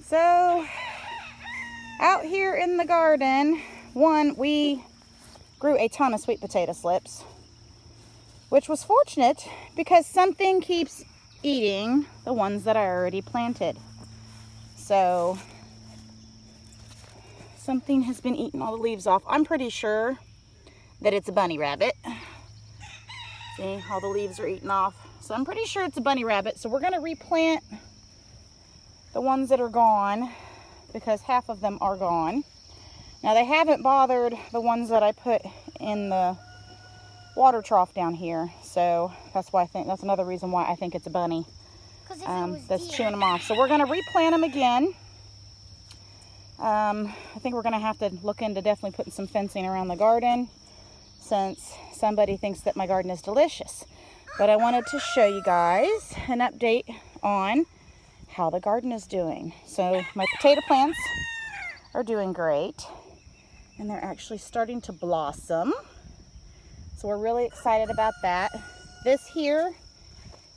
So, out here in the garden, we grew a ton of sweet potato slips, which was fortunate because something keeps eating the ones that I already planted. So, something has been eating all the leaves off. I'm pretty sure that it's a bunny rabbit. See, all the leaves are eaten off. So I'm pretty sure it's a bunny rabbit. So we're gonna replant the ones that are gone because half of them are gone. Now they haven't bothered the ones that I put in the water trough down here. So that's why that's another reason why I think it's a bunny that's chewing them off. So we're gonna replant them again. I think we're gonna have to look into definitely putting some fencing around the garden since somebody thinks that my garden is delicious. But I wanted to show you guys an update on how the garden is doing. So my potato plants are doing great and they're actually starting to blossom. So we're really excited about that. This here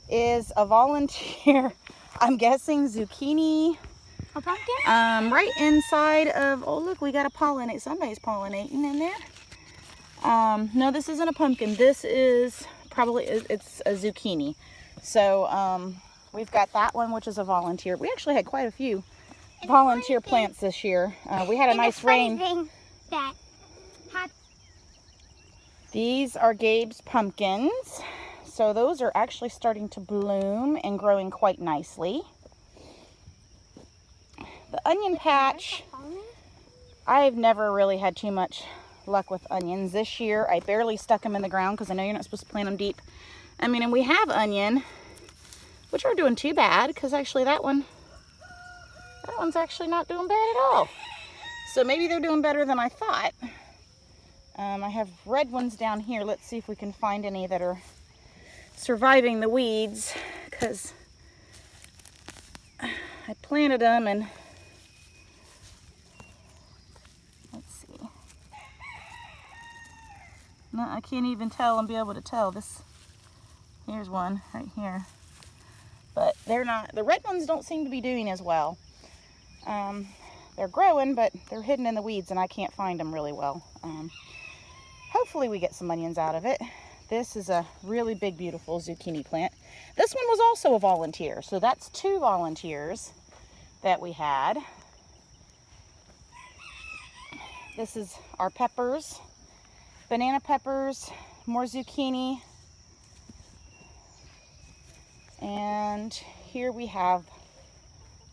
is a volunteer, I'm guessing zucchini. A pumpkin? Right inside of, oh look, we got a pollinate. Somebody's pollinating in there. No, this isn't a pumpkin. This is probably, it's a zucchini. So we've got that one, which is a volunteer. We actually had quite a few volunteer plants this year. We had a nice rain. These are Gabe's pumpkins. So those are actually starting to bloom and growing quite nicely. The onion patch, I've never really had too much luck with onions. This year, I barely stuck them in the ground because I know you're not supposed to plant them deep. I mean, and we have onion, which aren't doing too bad because actually that one's actually not doing bad at all. So maybe they're doing better than I thought. I have red ones down here. Let's see if we can find any that are surviving the weeds because I planted them and no, I can't even tell and be able to tell. Here's one right here. But they're not, the red ones don't seem to be doing as well. They're growing, but they're hidden in the weeds and I can't find them really well. Hopefully we get some onions out of it. This is a really big, beautiful zucchini plant. This one was also a volunteer. So that's 2 volunteers that we had. This is our peppers. Banana peppers, more zucchini, and here we have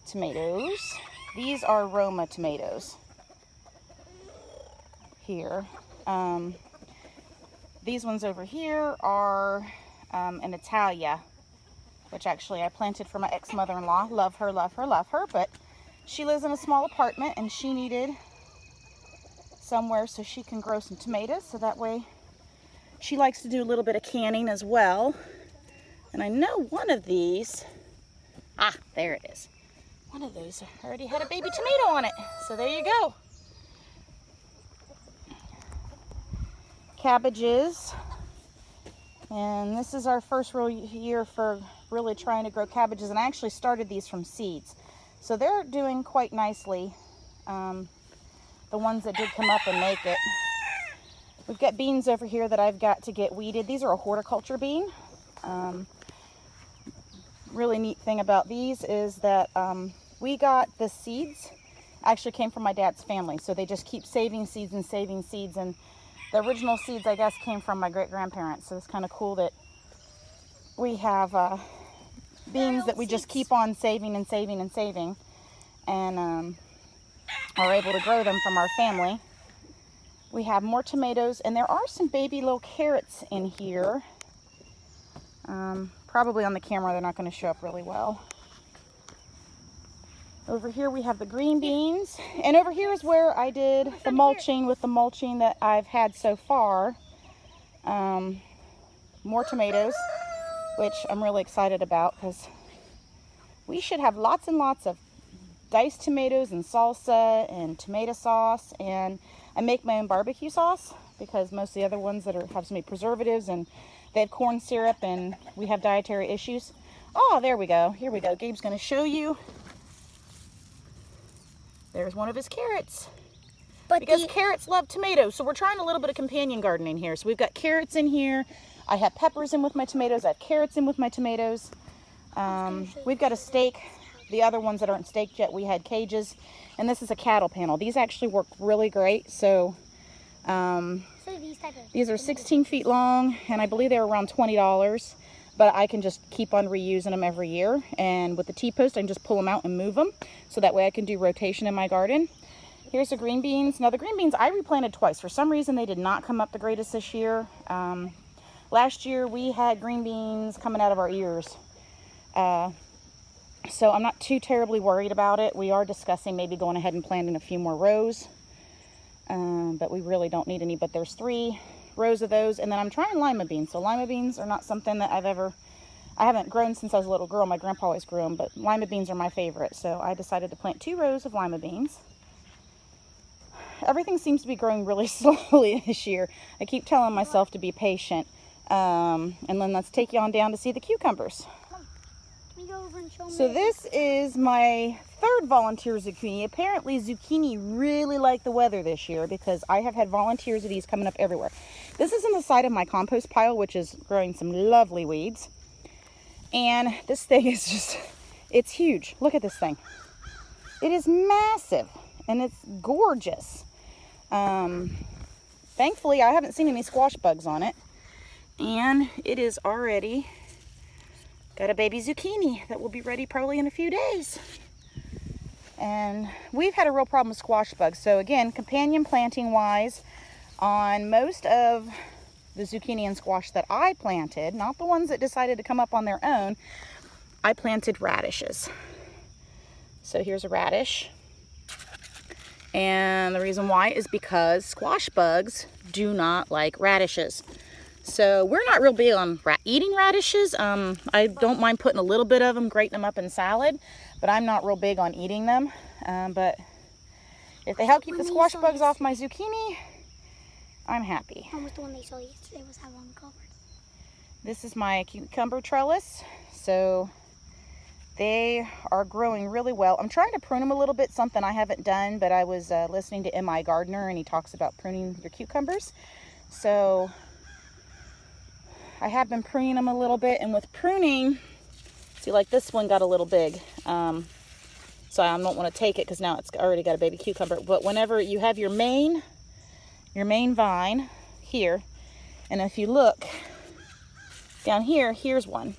tomatoes. These are Roma tomatoes here. These ones over here are an Italia, which actually I planted for my ex-mother-in-law. Love her, love her, love her, but she lives in a small apartment and she needed somewhere so she can grow some tomatoes, so that way she likes to do a little bit of canning as well. And I know one of these, there it is. One of those already had a baby tomato on it, so there you go. Cabbages, and this is our first real year for really trying to grow cabbages, and I actually started these from seeds, so they're doing quite nicely. The ones that did come up and make it. We've got beans over here that I've got to get weeded. These are a horticulture bean. Really neat thing about these is that we got the seeds, actually came from my dad's family. So they just keep saving seeds and saving seeds. And the original seeds, I guess, came from my great-grandparents. So it's kind of cool that we have beans that we just keep on saving and saving and saving. And are able to grow them from our family. We have more tomatoes, and there are some baby little carrots in here. Probably on the camera they're not going to show up really well. Over here we have the green beans, and over here is where I did the mulching with the mulching that I've had so far. More tomatoes, which I'm really excited about because we should have lots and lots of diced tomatoes and salsa and tomato sauce, and I make my own barbecue sauce because most of the other ones that have so many preservatives and they have corn syrup and we have dietary issues. Oh, there we go. Here we go. Gabe's going to show you There's one of his carrots. But because carrots love tomatoes, so we're trying a little bit of companion gardening here. So we've got carrots in here. I have peppers in with my tomatoes. I have carrots in with my tomatoes. We've got a stake. The other ones that aren't staked yet, we had cages. And this is a cattle panel. These actually work really great. So these are 16 feet long, and I believe they're around $20. But I can just keep on reusing them every year. And with the T-post, I can just pull them out and move them. So that way I can do rotation in my garden. Here's the green beans. Now the green beans I replanted twice. For some reason they did not come up the greatest this year. Last year we had green beans coming out of our ears. So I'm not too terribly worried about it. We are discussing maybe going ahead and planting a few more rows. But we really don't need any. But there's 3 rows of those. And then I'm trying lima beans. So lima beans are not something that I haven't grown since I was a little girl. My grandpa always grew them. But lima beans are my favorite. So I decided to plant 2 rows of lima beans. Everything seems to be growing really slowly this year. I keep telling myself to be patient. And then let's take you on down to see the cucumbers. Can we go over and show me? So this is my 3rd volunteer zucchini. Apparently zucchini really like the weather this year because I have had volunteers of these coming up everywhere. This is in the side of my compost pile, which is growing some lovely weeds. And this thing is just, it's huge. Look at this thing. It is massive and it's gorgeous. Thankfully, I haven't seen any squash bugs on it. And it is already got a baby zucchini that will be ready probably in a few days. And we've had a real problem with squash bugs. So again, companion planting wise, on most of the zucchini and squash that I planted, not the ones that decided to come up on their own, I planted radishes. So here's a radish. And the reason why is because squash bugs do not like radishes. So we're not real big on eating radishes. I don't mind putting a little bit of them, grating them up in salad, but I'm not real big on eating them. But if they help keep the squash bugs off my zucchini, I'm happy. How was the one they saw yesterday? Was that one covered? This is my cucumber trellis. So they are growing really well. I'm trying to prune them a little bit, something I haven't done, but I was listening to M.I. Gardener, and he talks about pruning your cucumbers. So I have been pruning them a little bit, and with pruning, see, like this one got a little big. So I don't want to take it because now it's already got a baby cucumber. But whenever you have your main vine here, and if you look down here, here's one.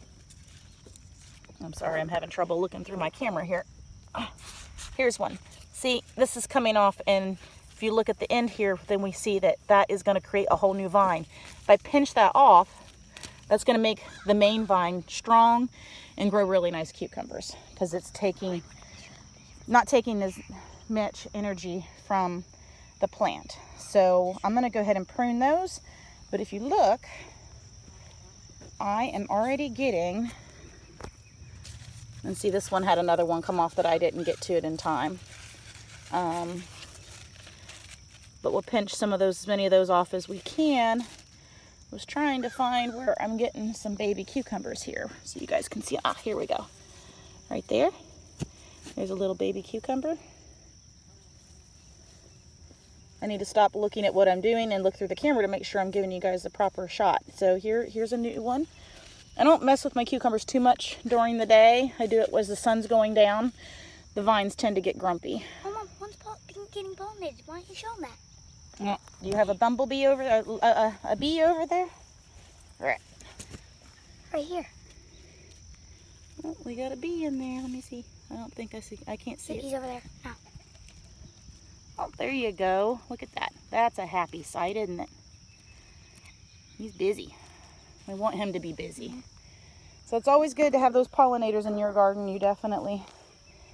I'm sorry, I'm having trouble looking through my camera here. Here's one. See, this is coming off, and if you look at the end here, then we see that that is going to create a whole new vine. If I pinch that off, that's going to make the main vine strong and grow really nice cucumbers because it's not taking as much energy from the plant. So I'm going to go ahead and prune those. But if you look, I am already getting... And see, this one had another one come off that I didn't get to it in time. But we'll pinch some of those, as many of those off as we can. I was trying to find where I'm getting some baby cucumbers here, so you guys can see. Ah, here we go. Right there. There's a little baby cucumber. I need to stop looking at what I'm doing and look through the camera to make sure I'm giving you guys the proper shot. So here's a new one. I don't mess with my cucumbers too much during the day. I do it as the sun's going down. The vines tend to get grumpy. Mama, one's getting pollinated. Why don't you show them that? Yeah. Do you have a bumblebee over there? A bee over there? Right. Right here. Oh, we got a bee in there. Let me see. I don't think I see. I can't see it. He's over there. No. Oh, there you go. Look at that. That's a happy sight, isn't it? He's busy. We want him to be busy. So it's always good to have those pollinators in your garden. It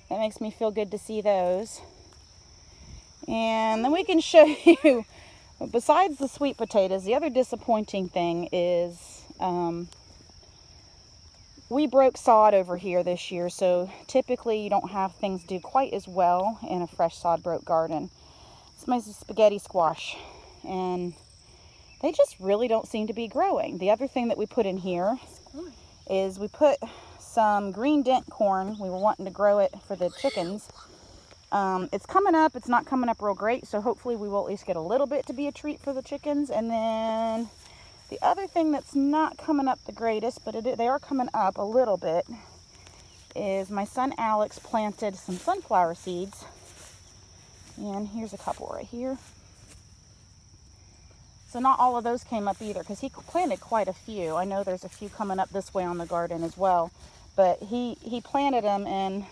makes me feel good to see those. And then we can show you, besides the sweet potatoes, the other disappointing thing is we broke sod over here this year. So typically you don't have things do quite as well in a fresh sod broke garden. It's my spaghetti squash. And they just really don't seem to be growing. The other thing that we put in here is we put some green dent corn. We were wanting to grow it for the chickens. It's coming up. It's not coming up real great, so hopefully we will at least get a little bit to be a treat for the chickens. And then the other thing that's not coming up the greatest, but they are coming up a little bit, is my son Alex planted some sunflower seeds. And here's a couple right here. So not all of those came up either, because he planted quite a few. I know there's a few coming up this way on the garden as well, but he planted them, and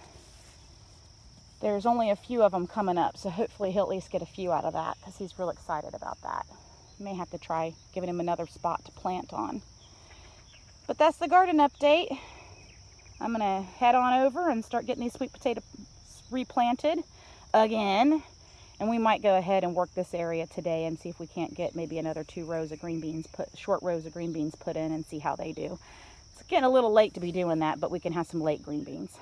there's only a few of them coming up. So hopefully he'll at least get a few out of that, because he's real excited about that. May have to try giving him another spot to plant on. But that's the garden update. I'm gonna head on over and start getting these sweet potatoes replanted again. And we might go ahead and work this area today and see if we can't get maybe another 2 rows of green beans short rows of green beans put in, and see how they do. It's getting a little late to be doing that, but we can have some late green beans.